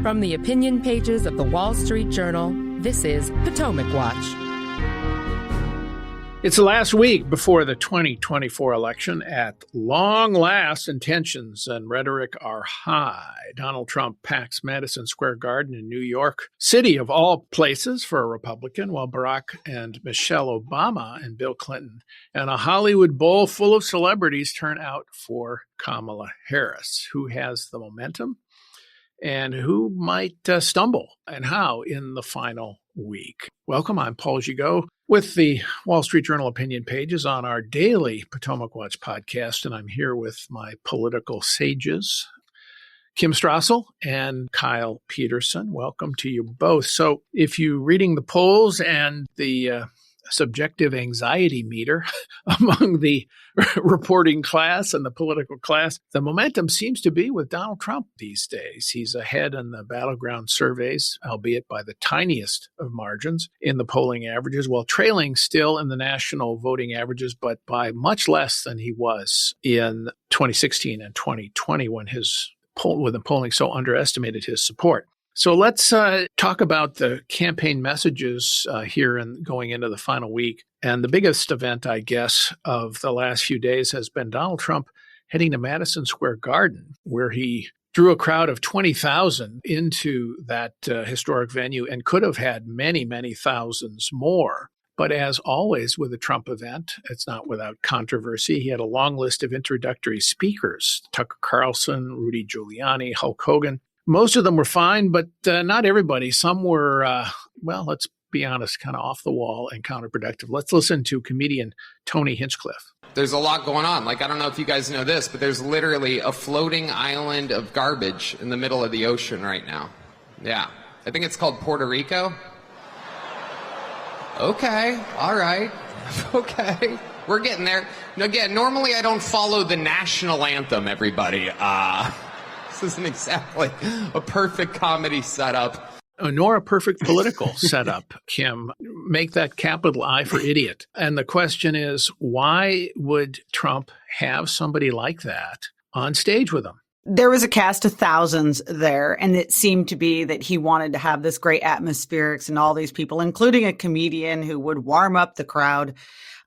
From the opinion pages of the Wall Street Journal, this is Potomac Watch. It's the last week before the 2024 election. At long last, tensions and rhetoric are high. Donald Trump packs Madison Square Garden in New York City, of all places, for a Republican, while Barack and Michelle Obama and Bill Clinton and a Hollywood bowl full of celebrities turn out for Kamala Harris, who has the momentum and who might stumble and how in the final week. Welcome, I'm Paul Gigot with the Wall Street Journal opinion pages on our daily Potomac Watch podcast, and I'm here with my political sages, Kim Strassel and Kyle Peterson. Welcome to you both. So if you're reading the polls and the subjective anxiety meter among the reporting class and the political class, the momentum seems to be with Donald Trump these days. He's ahead in the battleground surveys, albeit by the tiniest of margins in the polling averages, while trailing still in the national voting averages, but by much less than he was in 2016 and 2020 when the polling so underestimated his support. So let's talk about the campaign messages here and going into the final week. And the biggest event, I guess, of the last few days has been Donald Trump heading to Madison Square Garden, where he drew a crowd of 20,000 into that historic venue and could have had many, many thousands more. But as always with a Trump event, it's not without controversy. He had a long list of introductory speakers: Tucker Carlson, Rudy Giuliani, Hulk Hogan. Most of them were fine, but not everybody. Some were, let's be honest, kind of off the wall and counterproductive. Let's listen to comedian Tony Hinchcliffe. There's a lot going on. I don't know if you guys know this, but there's literally a floating island of garbage in the middle of the ocean right now. Yeah. I think it's called Puerto Rico. Okay. All right. Okay. We're getting there. Again, normally I don't follow the national anthem, everybody. This isn't exactly a perfect comedy setup. Nor a perfect political setup, Kim. Make that capital I for idiot. And the question is, why would Trump have somebody like that on stage with him? There was a cast of thousands there, and it seemed to be that he wanted to have this great atmospherics and all these people, including a comedian who would warm up the crowd.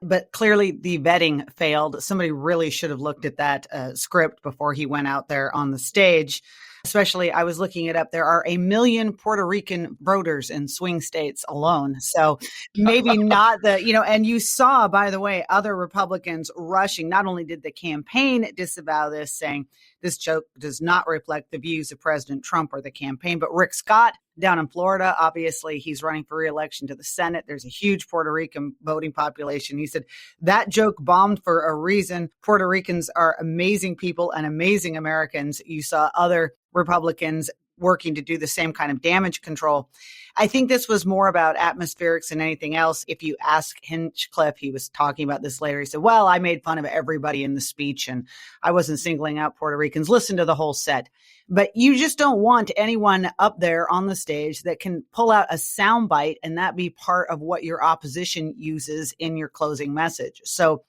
But clearly the vetting failed. Somebody really should have looked at that script before he went out there on the stage. Especially, I was looking it up. There are 1 million Puerto Rican voters in swing states alone. So maybe not and you saw, by the way, other Republicans rushing. Not only did the campaign disavow this, saying this joke does not reflect the views of President Trump or the campaign, but Rick Scott down in Florida, obviously he's running for re-election to the Senate. There's a huge Puerto Rican voting population. He said that joke bombed for a reason. Puerto Ricans are amazing people and amazing Americans. You saw other Republicans working to do the same kind of damage control. I think this was more about atmospherics than anything else. If you ask Hinchcliffe, he was talking about this later. He said, well, I made fun of everybody in the speech and I wasn't singling out Puerto Ricans. Listen to the whole set. But you just don't want anyone up there on the stage that can pull out a soundbite and that be part of what your opposition uses in your closing message. So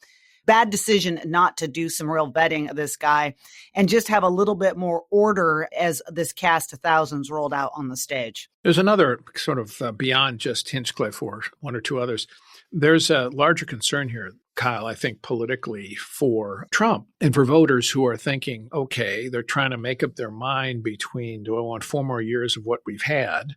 bad decision not to do some real vetting of this guy and just have a little bit more order as this cast of thousands rolled out on the stage. There's another sort of beyond just Hinchcliffe or one or two others. There's a larger concern here, Kyle, I think politically for Trump and for voters who are thinking, okay, they're trying to make up their mind between, do I want 4 more years of what we've had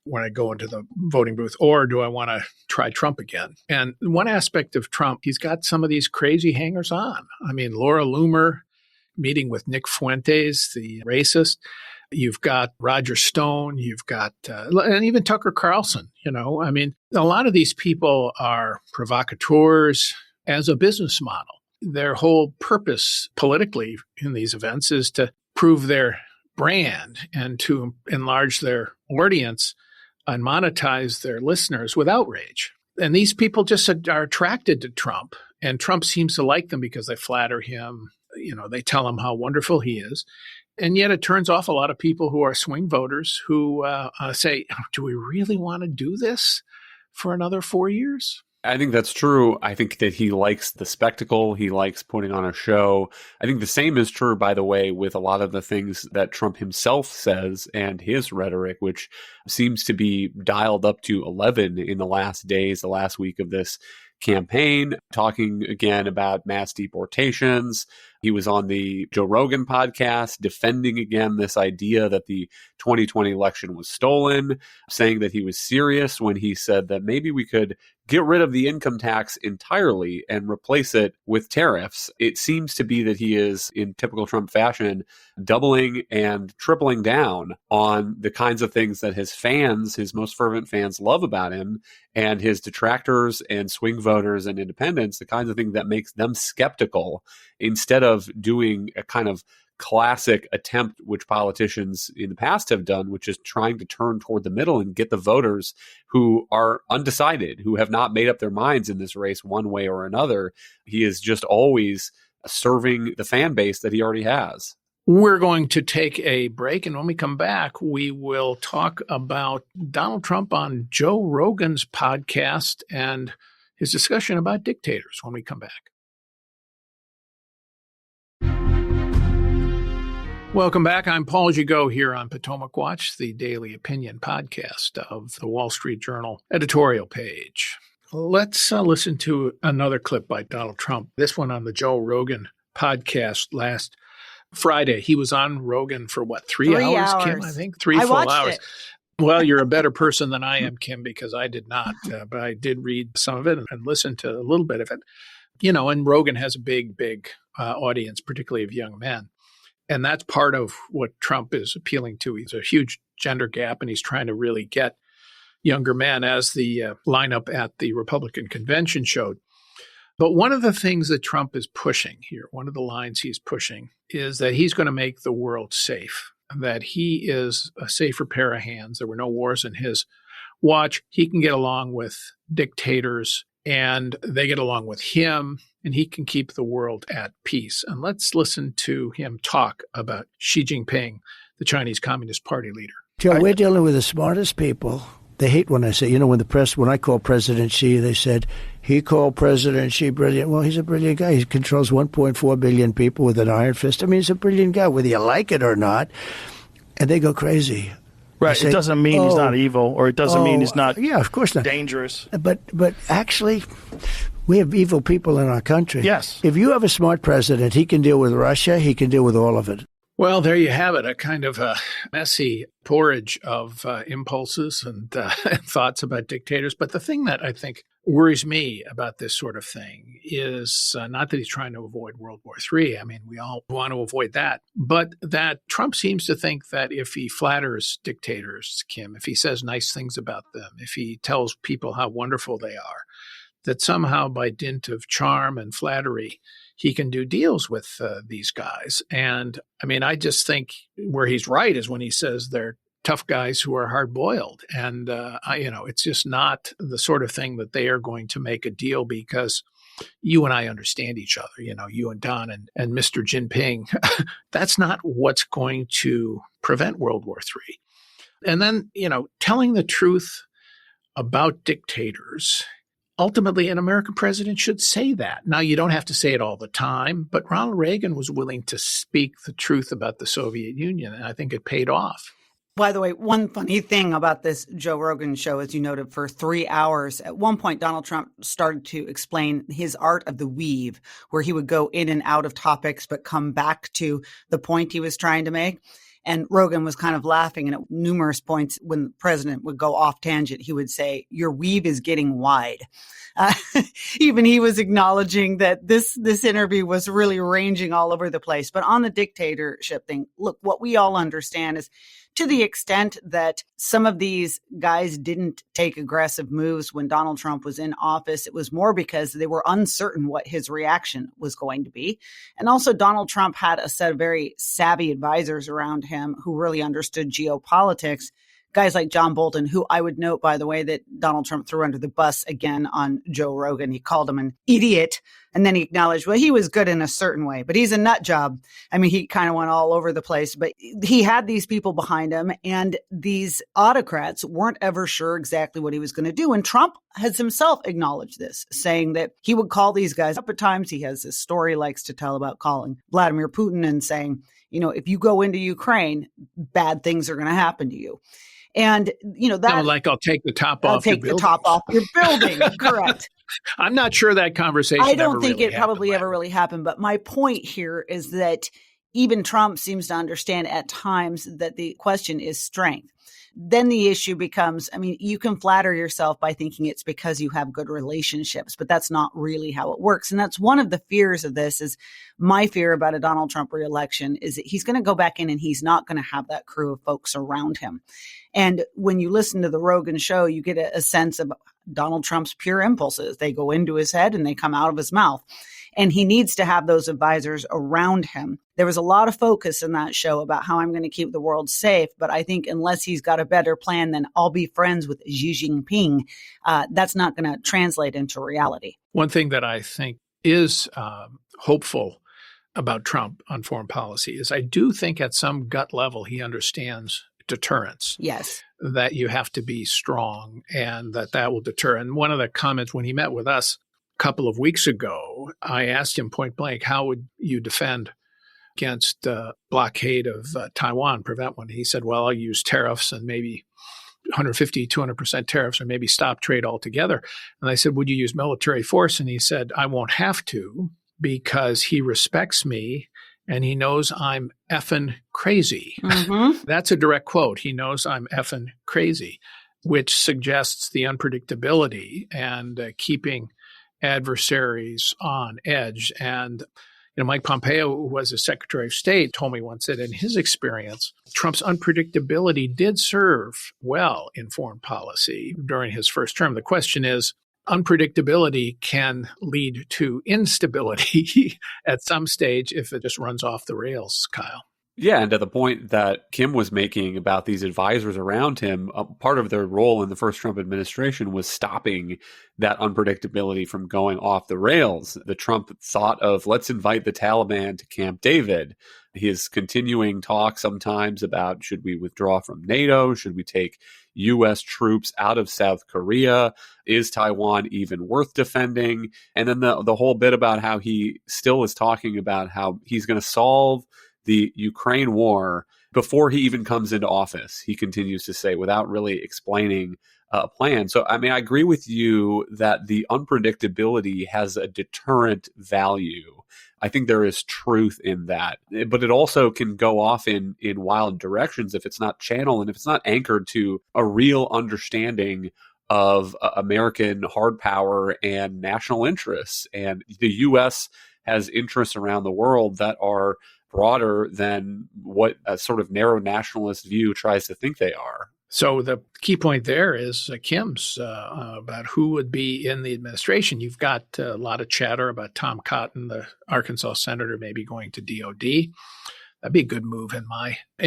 when I go into the voting booth, or do I want to try Trump again? And one aspect of Trump, he's got some of these crazy hangers on. I mean, Laura Loomer meeting with Nick Fuentes, the racist. You've got Roger Stone. You've got, and even Tucker Carlson, I mean, a lot of these people are provocateurs as a business model. Their whole purpose politically in these events is to prove their brand and to enlarge their audience and monetize their listeners with outrage. And these people just are attracted to Trump, and Trump seems to like them because they flatter him. They tell him how wonderful he is. And yet it turns off a lot of people who are swing voters who say, do we really want to do this for another 4 years? I think that's true. I think that he likes the spectacle. He likes putting on a show. I think the same is true, by the way, with a lot of the things that Trump himself says and his rhetoric, which seems to be dialed up to 11 in the last days, the last week of this campaign, talking again about mass deportations. He was on the Joe Rogan podcast defending again this idea that the 2020 election was stolen, saying that he was serious when he said that maybe we could get rid of the income tax entirely and replace it with tariffs. It seems to be that he is, in typical Trump fashion, doubling and tripling down on the kinds of things that his fans, his most fervent fans, love about him, and his detractors and swing voters and independents, the kinds of things that makes them skeptical, instead of doing a kind of classic attempt, which politicians in the past have done, which is trying to turn toward the middle and get the voters who are undecided, who have not made up their minds in this race one way or another. He is just always serving the fan base that he already has. We're going to take a break, and when we come back, we will talk about Donald Trump on Joe Rogan's podcast and his discussion about dictators when we come back. Welcome back. I'm Paul Gigot here on Potomac Watch, the daily opinion podcast of the Wall Street Journal editorial page. Let's listen to another clip by Donald Trump, this one on the Joe Rogan podcast last Friday. He was on Rogan for what, 3 hours, Kim? I think 3 full hours. Well, you're a better person than I am, Kim, because I did not, but I did read some of it and listen to a little bit of it. You know, and Rogan has a big audience, particularly of young men. And that's part of what Trump is appealing to. He's a huge gender gap, and he's trying to really get younger men, as the lineup at the Republican convention showed. But one of the things that Trump is pushing here, one of the lines he's pushing, is that he's going to make the world safe, that he is a safer pair of hands. There were no wars in his watch. He can get along with dictators, and they get along with him, and he can keep the world at peace. And let's listen to him talk about Xi Jinping, the Chinese Communist Party leader. Joe, we're dealing with the smartest people. They hate when I say, when I call President Xi, they said, he called President Xi brilliant. Well, he's a brilliant guy. He controls 1.4 billion people with an iron fist. I mean, he's a brilliant guy, whether you like it or not. And they go crazy. Right. It doesn't mean he's not evil, or it doesn't mean he's not of course not. Dangerous. But actually, we have evil people in our country. Yes. If you have a smart president, he can deal with Russia. He can deal with all of it. Well, there you have it, a kind of a messy porridge of impulses and thoughts about dictators. But the thing that I think worries me about this sort of thing is not that he's trying to avoid World War III. I mean, we all want to avoid that. But that Trump seems to think that if he flatters dictators, Kim, if he says nice things about them, if he tells people how wonderful they are, that somehow by dint of charm and flattery, he can do deals with these guys. And I mean, I just think where he's right is when he says they're tough guys who are hard-boiled. And, it's just not the sort of thing that they are going to make a deal, because you and I understand each other, you and Don and Mr. Jinping. That's not what's going to prevent World War III. And then, telling the truth about dictators. Ultimately, an American president should say that. Now, you don't have to say it all the time, but Ronald Reagan was willing to speak the truth about the Soviet Union, and I think it paid off. By the way, one funny thing about this Joe Rogan show, as you noted, for 3 hours, at one point, Donald Trump started to explain his art of the weave, where he would go in and out of topics, but come back to the point he was trying to make. And Rogan was kind of laughing, and at numerous points when the president would go off tangent, he would say, your weave is getting wide. Even he was acknowledging that this interview was really ranging all over the place. But on the dictatorship thing, look, what we all understand is, to the extent that some of these guys didn't take aggressive moves when Donald Trump was in office, it was more because they were uncertain what his reaction was going to be. And also, Donald Trump had a set of very savvy advisors around him who really understood geopolitics, guys like John Bolton, who I would note, by the way, that Donald Trump threw under the bus again on Joe Rogan. He called him an idiot. And then he acknowledged, well, he was good in a certain way, but he's a nut job. I mean, he kind of went all over the place, but he had these people behind him, and these autocrats weren't ever sure exactly what he was going to do. And Trump has himself acknowledged this, saying that he would call these guys up at times. He has this story he likes to tell about calling Vladimir Putin and saying, if you go into Ukraine, bad things are going to happen to you. And, that like I'll take the top I'll off take the top off your building. Correct. I'm not sure that conversation I don't ever think really it probably happened, ever really happened. But my point here is that even Trump seems to understand at times that the question is strength. Then the issue becomes, you can flatter yourself by thinking it's because you have good relationships, but that's not really how it works. And that's one of the fears of this. Is my fear about a Donald Trump reelection is that he's going to go back in and he's not going to have that crew of folks around him. And when you listen to the Rogan show, you get a sense of Donald Trump's pure impulses. They go into his head and they come out of his mouth. And he needs to have those advisors around him. There was a lot of focus in that show about how I'm going to keep the world safe. But I think unless he's got a better plan than I'll be friends with Xi Jinping, that's not going to translate into reality. One thing that I think is hopeful about Trump on foreign policy is I do think at some gut level he understands deterrence. Yes. That you have to be strong and that will deter. And one of the comments when he met with us a couple of weeks ago, I asked him point blank, how would you defend against blockade of Taiwan, prevent one? He said, well, I'll use tariffs and maybe 150, 200% tariffs, or maybe stop trade altogether. And I said, would you use military force? And he said, I won't have to because he respects me and he knows I'm effing crazy. Mm-hmm. That's a direct quote. He knows I'm effing crazy, which suggests the unpredictability and keeping adversaries on edge. And Mike Pompeo, who was a Secretary of State, told me once that in his experience, Trump's unpredictability did serve well in foreign policy during his first term. The question is, unpredictability can lead to instability at some stage if it just runs off the rails, Kyle. Yeah, and to the point that Kim was making about these advisors around him, part of their role in the first Trump administration was stopping that unpredictability from going off the rails. The Trump thought of, let's invite the Taliban to Camp David. His continuing talk sometimes about, should we withdraw from NATO? Should we take U.S. troops out of South Korea? Is Taiwan even worth defending? And then the whole bit about how he still is talking about how he's going to solve the Ukraine war before he even comes into office, he continues to say, without really explaining a plan. So, I agree with you that the unpredictability has a deterrent value. I think there is truth in that, but it also can go off in wild directions if it's not channeled and if it's not anchored to a real understanding of American hard power and national interests. And the U.S. has interests around the world that are broader than what a sort of narrow nationalist view tries to think they are. So the key point there is Kim's about who would be in the administration. You've got a lot of chatter about Tom Cotton, the Arkansas senator, maybe going to DOD. That'd be a good move in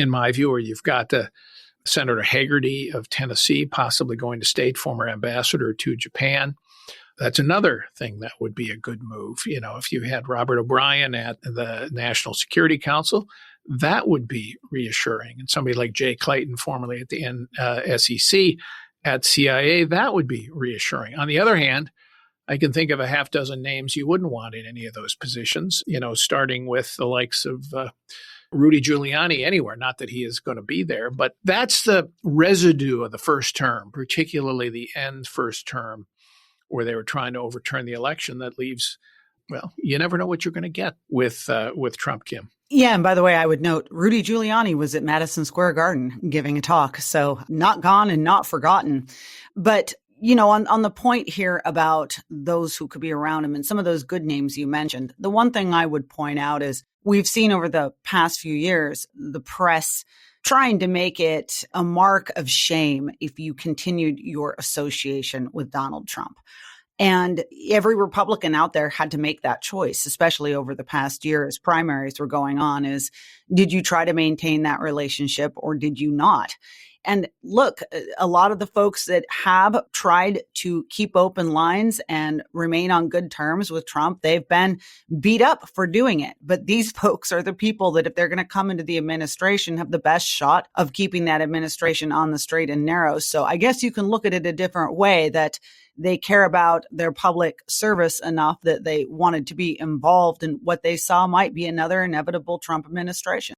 my view. Or you've got Senator Hagerty of Tennessee, possibly going to state, former ambassador to Japan. That's another thing that would be a good move. If you had Robert O'Brien at the National Security Council, that would be reassuring. And somebody like Jay Clayton, formerly at the SEC at CIA, that would be reassuring. On the other hand, I can think of a half dozen names you wouldn't want in any of those positions, starting with the likes of Rudy Giuliani anywhere. Not that he is going to be there, but that's the residue of the first term, particularly the end first term, where they were trying to overturn the election. That leaves, well, you never know what you're going to get with Trump, Kim. Yeah. And by the way, I would note Rudy Giuliani was at Madison Square Garden giving a talk. So not gone and not forgotten. But, on the point here about those who could be around him and some of those good names you mentioned, the one thing I would point out is we've seen over the past few years, the press trying to make it a mark of shame if you continued your association with Donald Trump. And every Republican out there had to make that choice, especially over the past year as primaries were going on, is did you try to maintain that relationship or did you not? And look, a lot of the folks that have tried to keep open lines and remain on good terms with Trump, they've been beat up for doing it. But these folks are the people that, if they're going to come into the administration, have the best shot of keeping that administration on the straight and narrow. So I guess you can look at it a different way, that they care about their public service enough that they wanted to be involved in what they saw might be another inevitable Trump administration.